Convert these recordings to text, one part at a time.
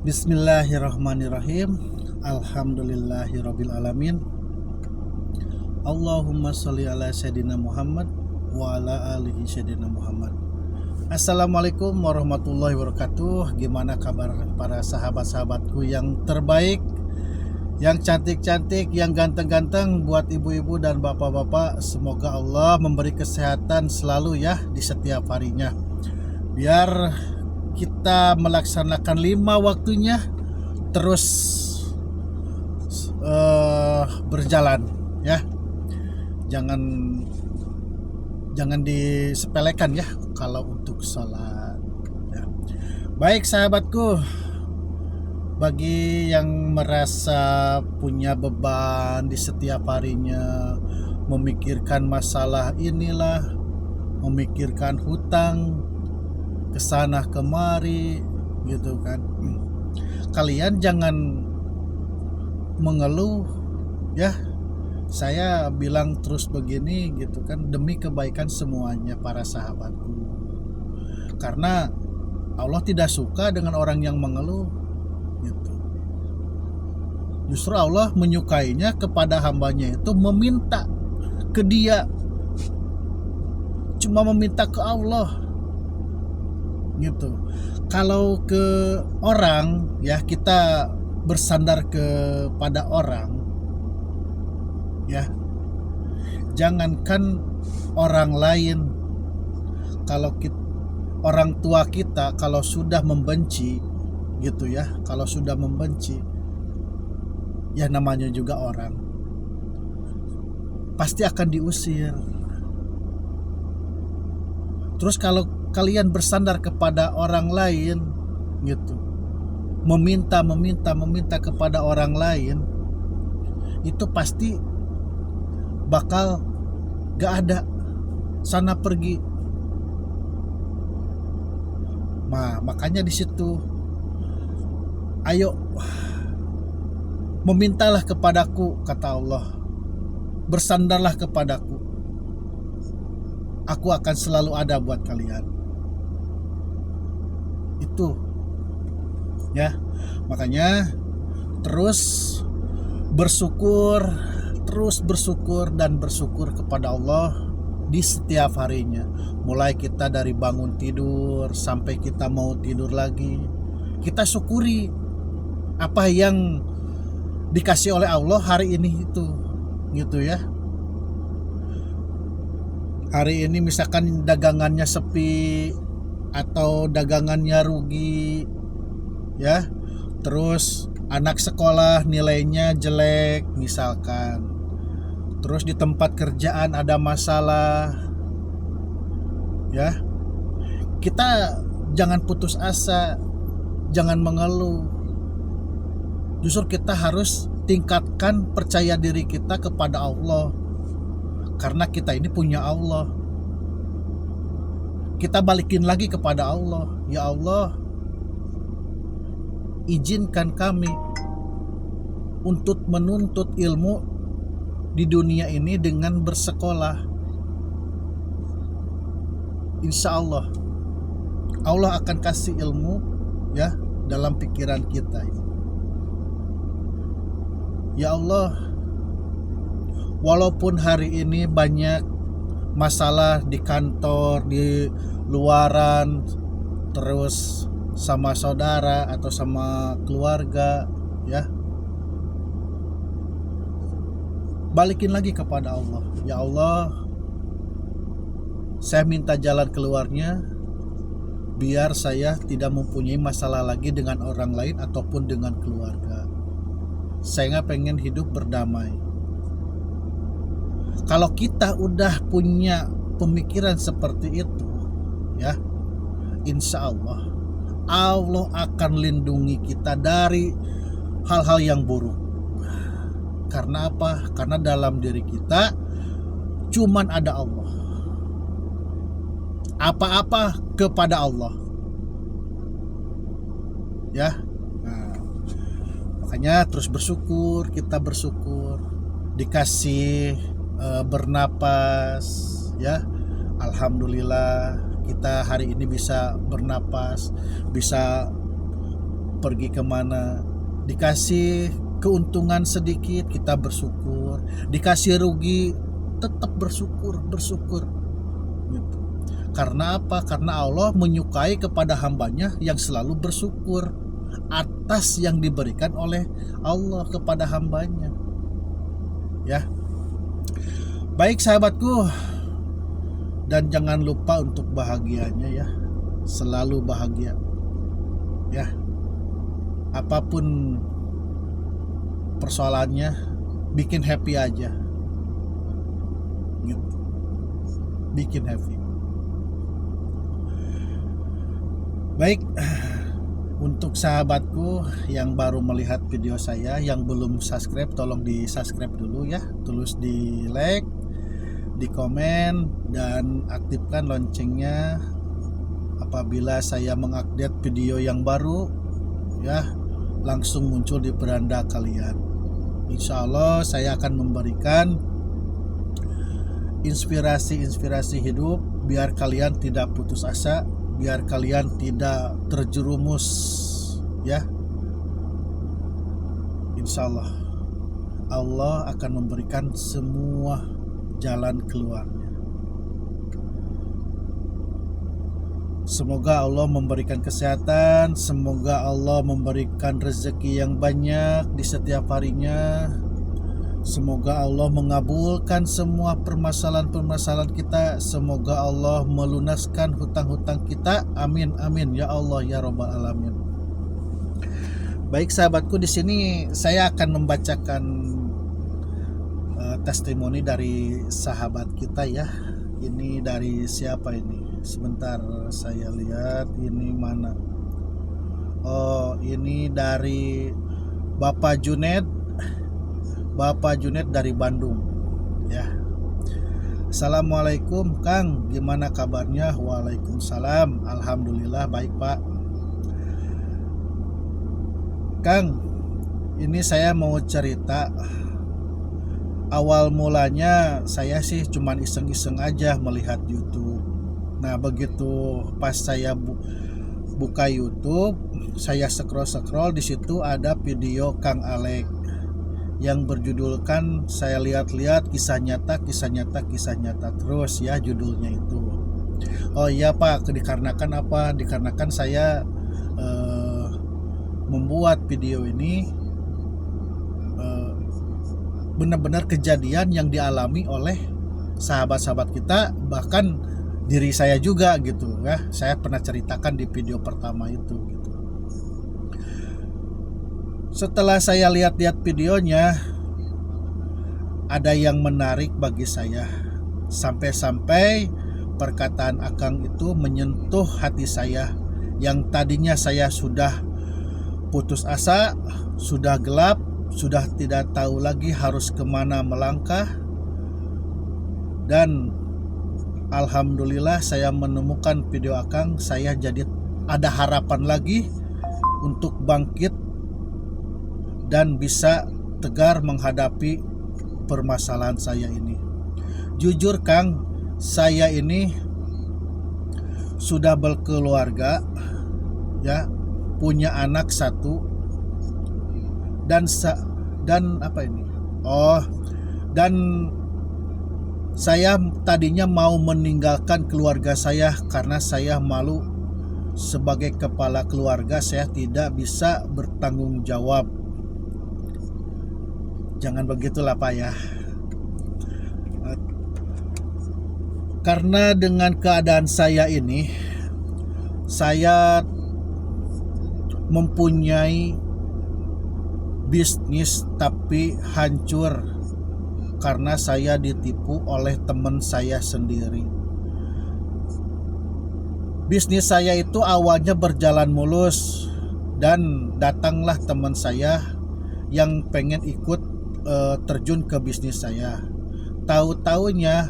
Bismillahirrahmanirrahim. Alhamdulillahirabbil alamin. Allahumma sholli ala sayyidina Muhammad wa ala alihi sayyidina Muhammad. Assalamualaikum warahmatullahi wabarakatuh. Gimana kabar para sahabat-sahabatku yang terbaik, yang cantik-cantik, yang ganteng-ganteng, buat ibu-ibu dan bapak-bapak? Semoga Allah memberi kesehatan selalu ya di setiap harinya, biar kita melaksanakan 5 waktunya terus berjalan ya. Jangan disepelekan ya kalau untuk sholat ya. Baik sahabatku, bagi yang merasa punya beban di setiap harinya, memikirkan masalah inilah, memikirkan hutang kesana kemari gitu kan, kalian jangan mengeluh ya. Saya bilang terus begini gitu kan, demi kebaikan semuanya para sahabatku, karena Allah tidak suka dengan orang yang mengeluh gitu. Justru Allah menyukainya kepada hambanya itu meminta ke Dia, cuma meminta ke Allah gitu. Kalau ke orang ya, kita bersandar kepada orang ya. Jangankan orang lain, kalau orang tua kita kalau sudah membenci gitu ya, kalau sudah membenci ya, namanya juga orang, pasti akan diusir. Terus kalau kalian bersandar kepada orang lain gitu, meminta kepada orang lain, itu pasti bakal gak ada, sana pergi. Makanya di situ, ayo memintalah kepadaku, kata Allah, bersandarlah kepadaku, aku akan selalu ada buat kalian. Itu ya, makanya terus bersyukur dan bersyukur kepada Allah di setiap harinya. Mulai kita dari bangun tidur sampai kita mau tidur lagi, kita syukuri apa yang dikasih oleh Allah hari ini itu gitu ya. Hari ini misalkan dagangannya sepi atau dagangannya rugi ya, terus anak sekolah nilainya jelek misalkan, terus di tempat kerjaan ada masalah ya, kita jangan putus asa, jangan mengeluh. Justru kita harus tingkatkan percaya diri kita kepada Allah, karena kita ini punya Allah. Kita balikin lagi kepada Allah, ya Allah, izinkan kami untuk menuntut ilmu di dunia ini dengan bersekolah. Insya Allah Allah akan kasih ilmu ya dalam pikiran kita ini. Ya Allah, walaupun hari ini banyak masalah di kantor, di luaran, terus sama saudara atau sama keluarga ya, balikin lagi kepada Allah. Ya Allah, saya minta jalan keluarnya, biar saya tidak mempunyai masalah lagi dengan orang lain ataupun dengan keluarga. Saya nggak pengen hidup berdamai. Kalau kita udah punya pemikiran seperti itu ya, insya Allah Allah akan lindungi kita dari hal-hal yang buruk. Karena apa? Karena dalam diri kita cuman ada Allah. Apa-apa kepada Allah ya. Makanya terus bersyukur, kita bersyukur dikasih bernapas ya. Alhamdulillah kita hari ini bisa bernapas, bisa pergi kemana, dikasih keuntungan sedikit kita bersyukur, dikasih rugi tetap bersyukur gitu. Karena apa? Karena Allah menyukai kepada hambanya yang selalu bersyukur atas yang diberikan oleh Allah kepada hambanya. Ya, baik sahabatku, dan jangan lupa untuk bahagianya ya, selalu bahagia ya, apapun persoalannya bikin happy aja gitu, bikin happy. Baik, untuk sahabatku yang baru melihat video saya, yang belum subscribe tolong di subscribe dulu ya, tulis di like, di komen, dan aktifkan loncengnya apabila saya mengupdate video yang baru ya, langsung muncul di beranda kalian. Insya Allah saya akan memberikan inspirasi hidup biar kalian tidak putus asa, biar kalian tidak terjerumus ya. Insya Allah Allah akan memberikan semua jalan keluarnya. Semoga Allah memberikan kesehatan, semoga Allah memberikan rezeki yang banyak di setiap harinya. Semoga Allah mengabulkan semua permasalahan-permasalahan kita. Semoga Allah melunaskan hutang-hutang kita. Amin amin ya Allah ya Rabbal alamin. Baik sahabatku, di sini saya akan membacakan testimoni dari sahabat kita ya. Ini dari siapa ini? Sebentar saya lihat ini mana. Oh, ini dari Bapak Junet dari Bandung ya. Assalamualaikum Kang, gimana kabarnya? Waalaikumsalam, alhamdulillah baik Pak. Kang, ini saya mau cerita. Awal mulanya saya sih cuman iseng-iseng aja melihat YouTube. Nah begitu pas saya buka YouTube, saya scroll di situ ada video Kang Alek yang berjudulkan, saya lihat-lihat kisah nyata terus ya judulnya itu. Oh iya Pak, dikarenakan apa? Dikarenakan saya membuat video ini benar-benar kejadian yang dialami oleh sahabat-sahabat kita, bahkan diri saya juga gitu ya. Saya pernah ceritakan di video pertama itu gitu. Setelah saya lihat-lihat videonya, ada yang menarik bagi saya. Sampai-sampai perkataan Akang itu menyentuh hati saya, yang tadinya saya sudah putus asa, sudah gelap, sudah tidak tahu lagi harus kemana melangkah. Dan alhamdulillah saya menemukan video Akang. Saya jadi ada harapan lagi untuk bangkit dan bisa tegar menghadapi permasalahan saya ini. Jujur Kang, saya ini sudah berkeluarga ya, punya anak satu, dan apa ini? Oh, dan saya tadinya mau meninggalkan keluarga saya karena saya malu sebagai kepala keluarga, saya tidak bisa bertanggung jawab. Jangan begitulah Pak ya. Karena dengan keadaan saya ini, saya mempunyai bisnis tapi hancur karena saya ditipu oleh teman saya sendiri. Bisnis saya itu awalnya berjalan mulus, dan datanglah teman saya yang pengen ikut terjun ke bisnis saya. Tahu-taunya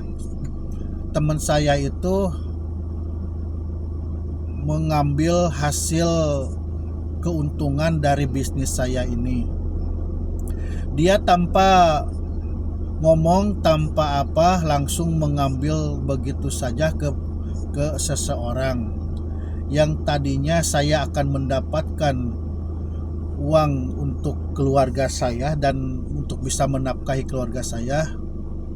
teman saya itu mengambil hasil keuntungan dari bisnis saya ini. Dia tanpa ngomong, tanpa apa, langsung mengambil begitu saja ke seseorang yang tadinya saya akan mendapatkan uang untuk keluarga saya dan untuk bisa menafkahi keluarga saya.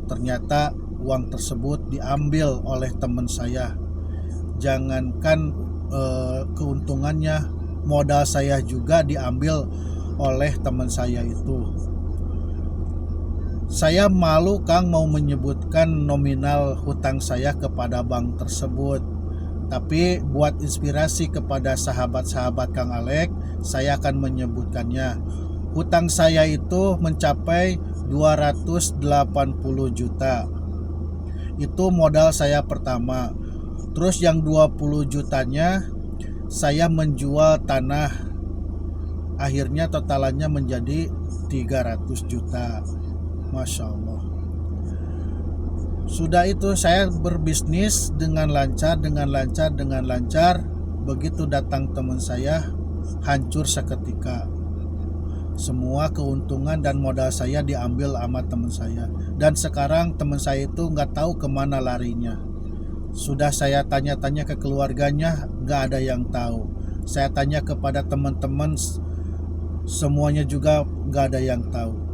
Ternyata uang tersebut diambil oleh teman saya. Jangankan keuntungannya, modal saya juga diambil oleh teman saya itu. Saya malu Kang mau menyebutkan nominal hutang saya kepada bank tersebut. Tapi buat inspirasi kepada sahabat-sahabat Kang Alek, saya akan menyebutkannya. Hutang saya itu mencapai 280 juta. Itu modal saya pertama. Terus yang 20 jutanya saya menjual tanah. Akhirnya totalannya menjadi 300 juta. Masya Allah. Sudah itu saya berbisnis dengan lancar. Begitu datang teman saya, hancur seketika. Semua keuntungan dan modal saya diambil sama teman saya. Dan sekarang teman saya itu nggak tahu kemana larinya. Sudah saya tanya-tanya ke keluarganya, nggak ada yang tahu. Saya tanya kepada teman-teman, semuanya juga nggak ada yang tahu.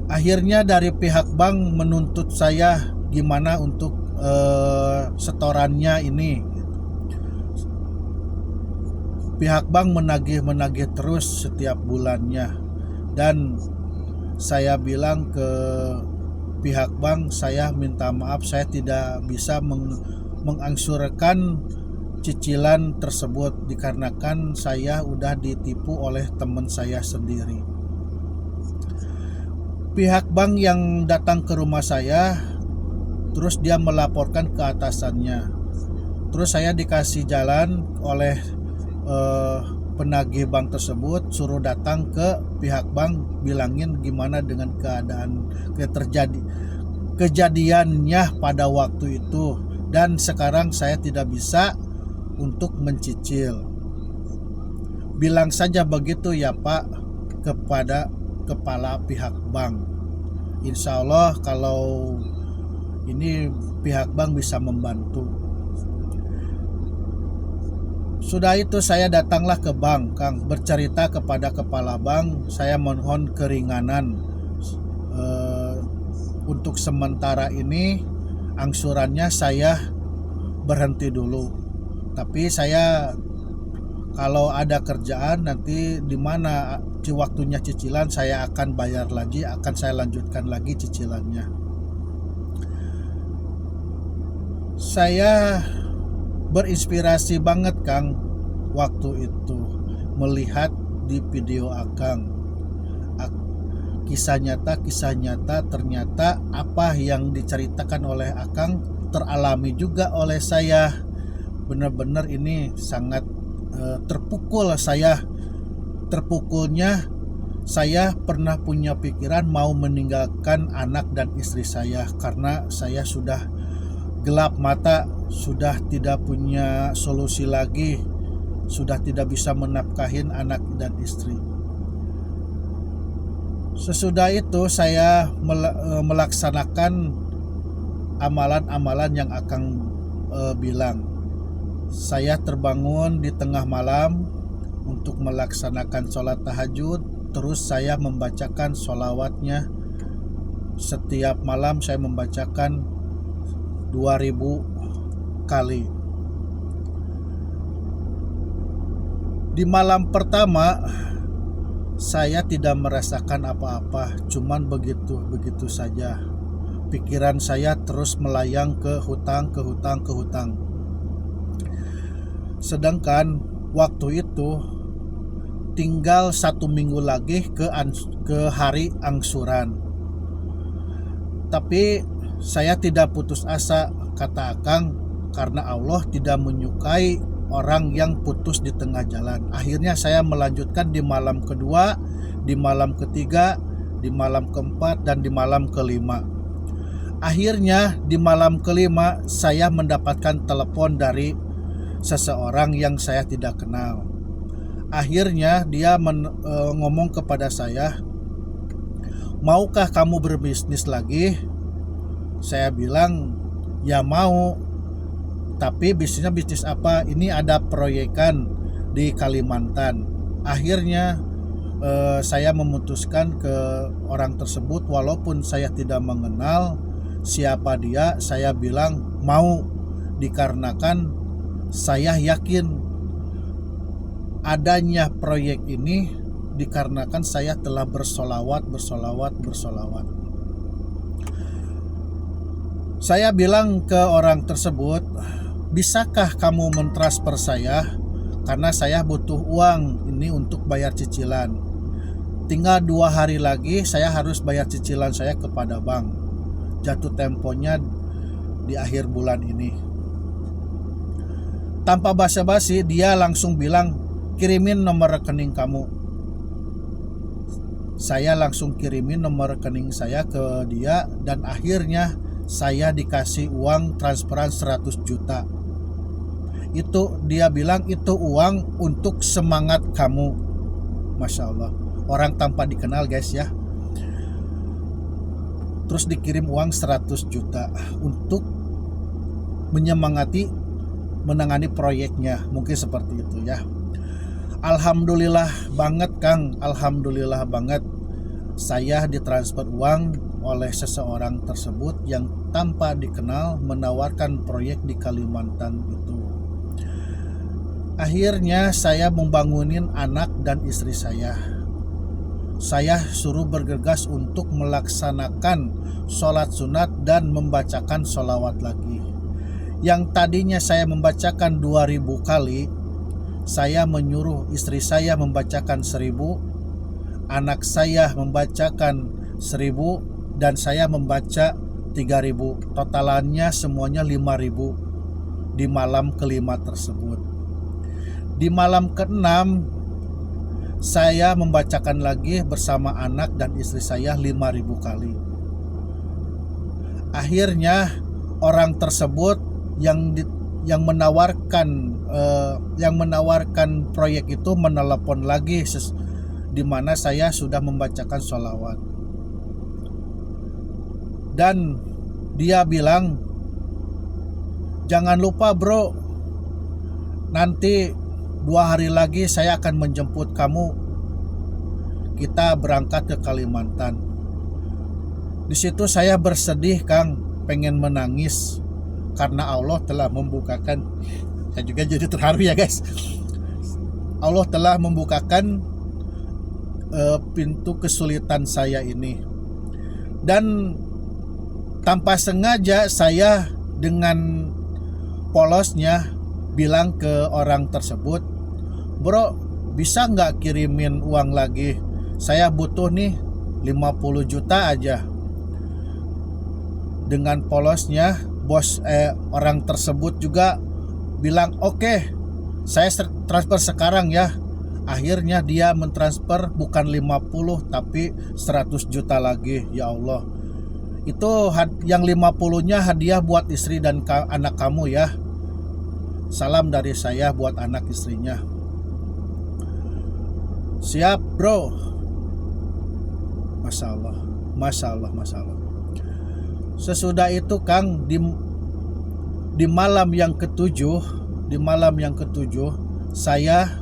Akhirnya dari pihak bank menuntut saya gimana untuk setorannya ini. Pihak bank menagih terus setiap bulannya. Dan saya bilang ke pihak bank, saya minta maaf, saya tidak bisa mengangsurkan cicilan tersebut dikarenakan saya udah ditipu oleh teman saya sendiri. Pihak bank yang datang ke rumah saya, terus dia melaporkan ke atasannya. Terus saya dikasih jalan oleh penagih bank tersebut, suruh datang ke pihak bank, bilangin gimana dengan keadaan kejadiannya pada waktu itu. Dan sekarang saya tidak bisa untuk mencicil. Bilang saja begitu ya Pak kepada kepala pihak bank. Insya Allah kalau ini pihak bank bisa membantu. Sudah itu saya datanglah ke bank Kang, bercerita kepada kepala bank, saya mohon keringanan untuk sementara ini angsurannya saya berhenti dulu. Tapi saya kalau ada kerjaan nanti di mana di waktunya cicilan saya akan bayar lagi, akan saya lanjutkan lagi cicilannya. Saya berinspirasi banget Kang waktu itu melihat di video Akang. Kisah nyata ternyata apa yang diceritakan oleh Akang teralami juga oleh saya. Benar-benar ini sangat terpukul saya. Terpukulnya saya pernah punya pikiran mau meninggalkan anak dan istri saya karena saya sudah gelap mata, sudah tidak punya solusi lagi, sudah tidak bisa menafkahin anak dan istri. Sesudah itu saya melaksanakan amalan-amalan yang Akang bilang. Saya terbangun di tengah malam untuk melaksanakan sholat tahajud. Terus saya membacakan sholawatnya. Setiap malam saya membacakan 2000 kali. Di malam pertama saya tidak merasakan apa-apa, cuman begitu saja. Pikiran saya terus melayang ke hutang. Sedangkan waktu itu tinggal 1 minggu lagi ke hari angsuran. Tapi saya tidak putus asa, kata Akang, karena Allah tidak menyukai orang yang putus di tengah jalan. Akhirnya saya melanjutkan di malam kedua, di malam ketiga, di malam keempat, dan di malam kelima. Akhirnya di malam kelima saya mendapatkan telepon dari seseorang yang saya tidak kenal. Akhirnya dia ngomong kepada saya, maukah kamu berbisnis lagi? Saya bilang ya mau. Tapi bisnisnya bisnis apa? Ini ada proyekan di Kalimantan. Akhirnya saya memutuskan ke orang tersebut, walaupun saya tidak mengenal siapa dia. Saya bilang mau, dikarenakan saya yakin adanya proyek ini dikarenakan saya telah bersolawat. Saya bilang ke orang tersebut, bisakah kamu mentransfer saya? Karena saya butuh uang ini untuk bayar cicilan. Tinggal 2 hari lagi saya harus bayar cicilan saya kepada bank. Jatuh temponya di akhir bulan ini. Tanpa basa-basi dia langsung bilang, kirimin nomor rekening kamu. Saya langsung kirimin nomor rekening saya ke dia, dan akhirnya saya dikasih uang transferan 100 juta. Itu dia bilang itu uang untuk semangat kamu. Masya Allah, orang tanpa dikenal guys ya. Terus dikirim uang 100 juta untuk menyemangati menangani proyeknya, mungkin seperti itu ya. Alhamdulillah banget Kang, alhamdulillah banget saya ditransfer uang oleh seseorang tersebut yang tanpa dikenal menawarkan proyek di Kalimantan itu. Akhirnya saya membangunin anak dan istri saya. Saya suruh bergegas untuk melaksanakan sholat sunat dan membacakan sholawat lagi. Yang tadinya saya membacakan 2000 kali, saya menyuruh istri saya membacakan 1000, anak saya membacakan 1000, dan saya membaca 3000. Totalannya semuanya 5000 di malam kelima tersebut. Di malam ke-6 saya membacakan lagi bersama anak dan istri saya 5000 kali. Akhirnya orang tersebut yang menawarkan proyek itu menelepon lagi, di mana saya sudah membacakan sholawat. Dan dia bilang, jangan lupa bro, nanti 2 hari lagi saya akan menjemput kamu. Kita berangkat ke Kalimantan. Di situ saya bersedih Kang, pengen menangis karena Allah telah membukakan. Saya juga jadi terharu ya guys. Allah telah membukakan pintu kesulitan saya ini. Dan tanpa sengaja saya dengan polosnya bilang ke orang tersebut, bro bisa nggak kirimin uang lagi, saya butuh nih 50 juta aja. Dengan polosnya orang tersebut juga bilang oke, saya transfer sekarang ya. Akhirnya dia mentransfer bukan 50 tapi 100 juta lagi. Ya Allah, itu yang 50-nya hadiah buat istri dan anak kamu ya. Salam dari saya buat anak istrinya. Siap bro. Masya Allah, Masya Allah, Masya Allah. Sesudah itu Kang, di malam yang ketujuh, saya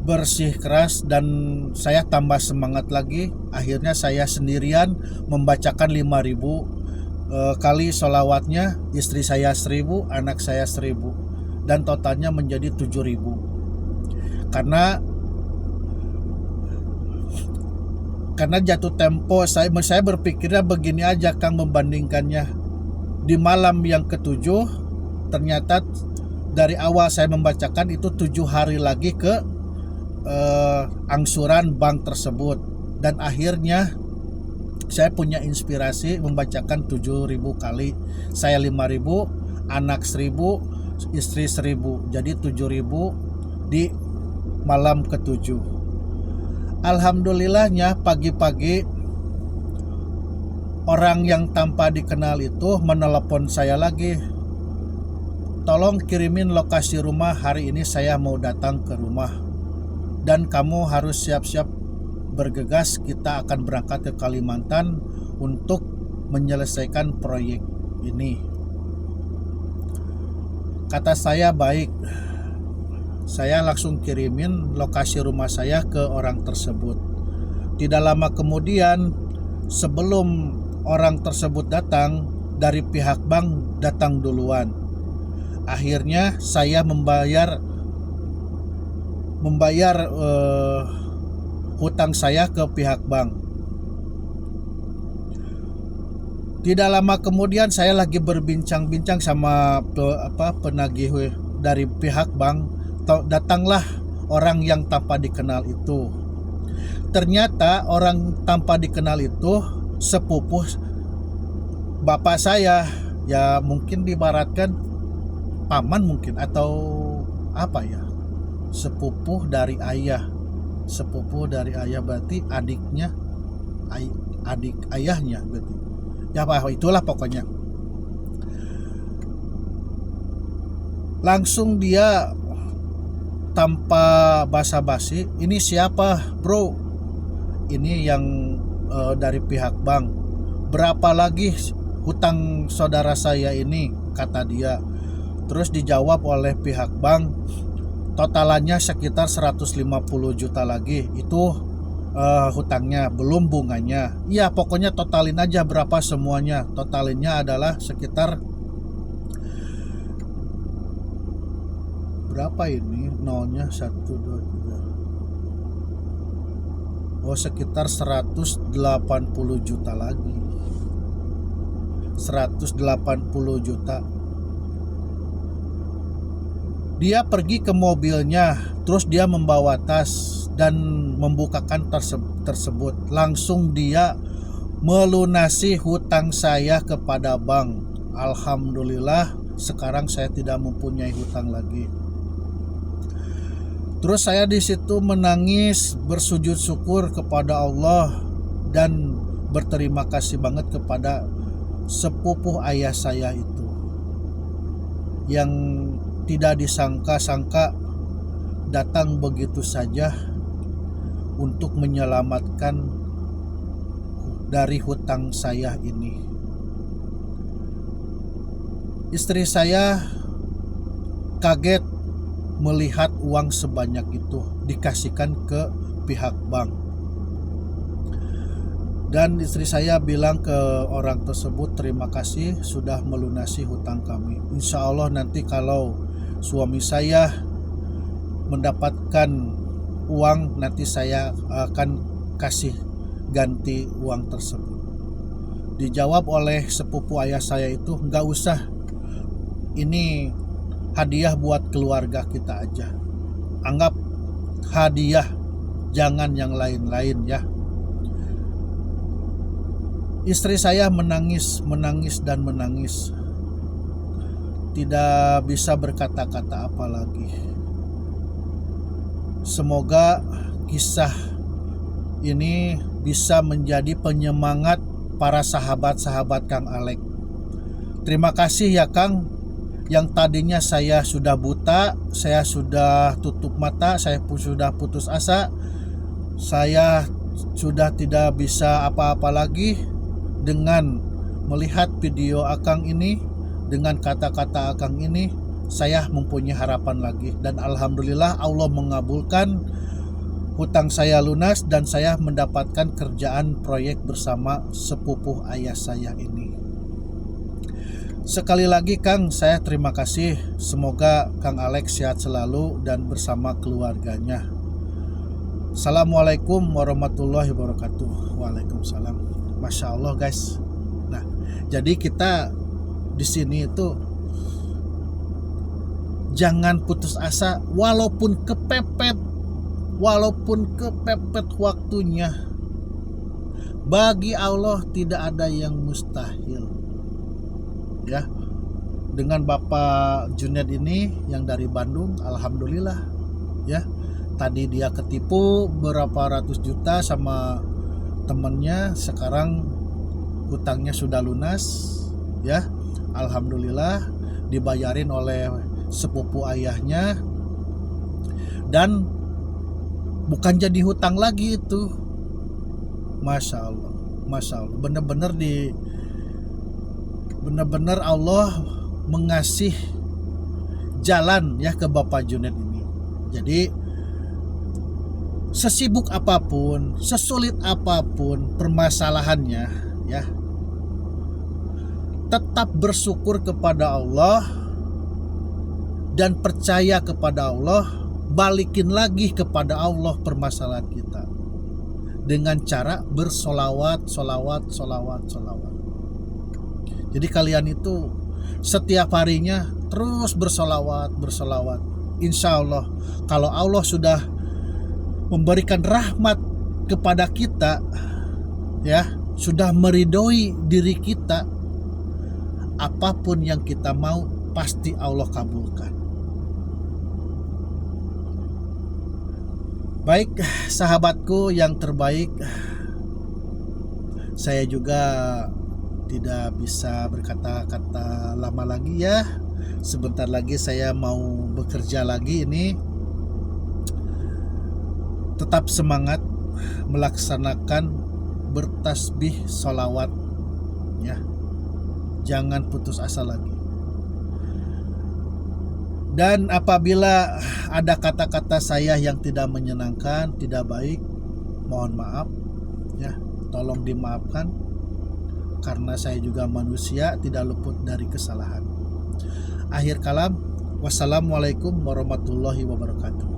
bersikeras dan saya tambah semangat lagi. Akhirnya saya sendirian membacakan 5000 kali sholawatnya, istri saya 1000, anak saya 1000, dan totalnya menjadi 7000. Karena jatuh tempo saya berpikirnya begini aja Kang, membandingkannya. Di malam yang ketujuh ternyata dari awal saya membacakan itu 7 hari lagi ke angsuran bank tersebut, dan akhirnya saya punya inspirasi membacakan 7000 kali. Saya 5000, anak 1000, istri 1000, jadi 7000 di malam ketujuh. Alhamdulillahnya pagi-pagi orang yang tanpa dikenal itu menelepon saya lagi, tolong kirimin lokasi rumah, hari ini saya mau datang ke rumah dan kamu harus siap-siap bergegas, kita akan berangkat ke Kalimantan untuk menyelesaikan proyek ini. Kata saya baik. Saya langsung kirimin lokasi rumah saya ke orang tersebut. Tidak lama kemudian, sebelum orang tersebut datang, dari pihak bank datang duluan. Akhirnya saya membayar hutang saya ke pihak bank. Tidak lama kemudian saya lagi berbincang-bincang sama penagih dari pihak bank. Datanglah orang yang tanpa dikenal itu. Ternyata orang tanpa dikenal itu sepupu bapak saya, ya mungkin diibaratkan paman mungkin, atau apa ya, sepupu dari ayah berarti adik ayahnya berarti. Ya itulah pokoknya. Langsung dia tanpa basa-basi, "Ini siapa, bro?" "Ini yang dari pihak bank." "Berapa lagi hutang saudara saya ini?" kata dia. Terus dijawab oleh pihak bank, totalannya sekitar 150 juta lagi. Itu hutangnya, belum bunganya. Ya pokoknya totalin aja berapa semuanya. Totalinnya adalah sekitar berapa ini, nolnya 1, 2, 3. Sekitar 180 juta lagi. 180 juta. Dia pergi ke mobilnya, terus dia membawa tas dan membukakan tersebut. Langsung dia melunasi hutang saya kepada bank. Alhamdulillah, sekarang saya tidak mempunyai hutang lagi. Terus saya di situ menangis, bersujud syukur kepada Allah dan berterima kasih banget kepada sepupu ayah saya itu, yang tidak disangka-sangka datang begitu saja untuk menyelamatkan dari hutang saya ini. Istri saya kaget melihat uang sebanyak itu dikasihkan ke pihak bank. Dan istri saya bilang ke orang tersebut, "Terima kasih sudah melunasi hutang kami. Insya Allah nanti kalau suami saya mendapatkan uang, nanti saya akan kasih ganti uang tersebut." Dijawab oleh sepupu ayah saya itu, "Nggak usah, ini hadiah buat keluarga kita aja. Anggap hadiah, jangan yang lain-lain ya." Istri saya menangis dan menangis. Tidak bisa berkata-kata apa lagi. Semoga kisah ini bisa menjadi penyemangat para sahabat-sahabat Kang Alek. Terima kasih ya Kang. Yang tadinya saya sudah buta, saya sudah tutup mata, saya pun sudah putus asa, saya sudah tidak bisa apa-apa lagi. Dengan melihat video Akang ini, dengan kata-kata Akang ini, saya mempunyai harapan lagi. Dan alhamdulillah Allah mengabulkan hutang saya lunas dan saya mendapatkan kerjaan proyek bersama sepupu ayah saya ini. Sekali lagi Kang, saya terima kasih. Semoga Kang Alex sehat selalu dan bersama keluarganya. Assalamualaikum warahmatullahi wabarakatuh. Waalaikumsalam. Masya Allah guys. Nah, jadi kita di sini itu jangan putus asa walaupun kepepet waktunya. Bagi Allah tidak ada yang mustahil. Ya, dengan Bapak Junaid ini yang dari Bandung, alhamdulillah ya. Tadi dia ketipu berapa ratus juta sama temennya, sekarang hutangnya sudah lunas ya. Alhamdulillah dibayarin oleh sepupu ayahnya dan bukan jadi hutang lagi itu. Masya Allah, benar-benar Allah mengasih jalan ya ke Bapak Junaid ini. Jadi sesibuk apapun, sesulit apapun permasalahannya, ya, tetap bersyukur kepada Allah dan percaya kepada Allah, balikin lagi kepada Allah permasalahan kita dengan cara bersolawat. Jadi kalian itu setiap harinya terus bersolawat. Insya Allah, kalau Allah sudah memberikan rahmat kepada kita, ya, sudah meridhoi diri kita, apapun yang kita mau pasti Allah kabulkan. Baik, sahabatku yang terbaik, saya juga tidak bisa berkata-kata lama lagi ya. Sebentar lagi saya mau bekerja lagi ini. Tetap semangat melaksanakan bertasbih sholawat, ya. Jangan putus asa lagi. Dan apabila ada kata-kata saya yang tidak menyenangkan, tidak baik, mohon maaf, ya, tolong dimaafkan, karena saya juga manusia, tidak luput dari kesalahan. Akhir kalam, wassalamualaikum warahmatullahi wabarakatuh.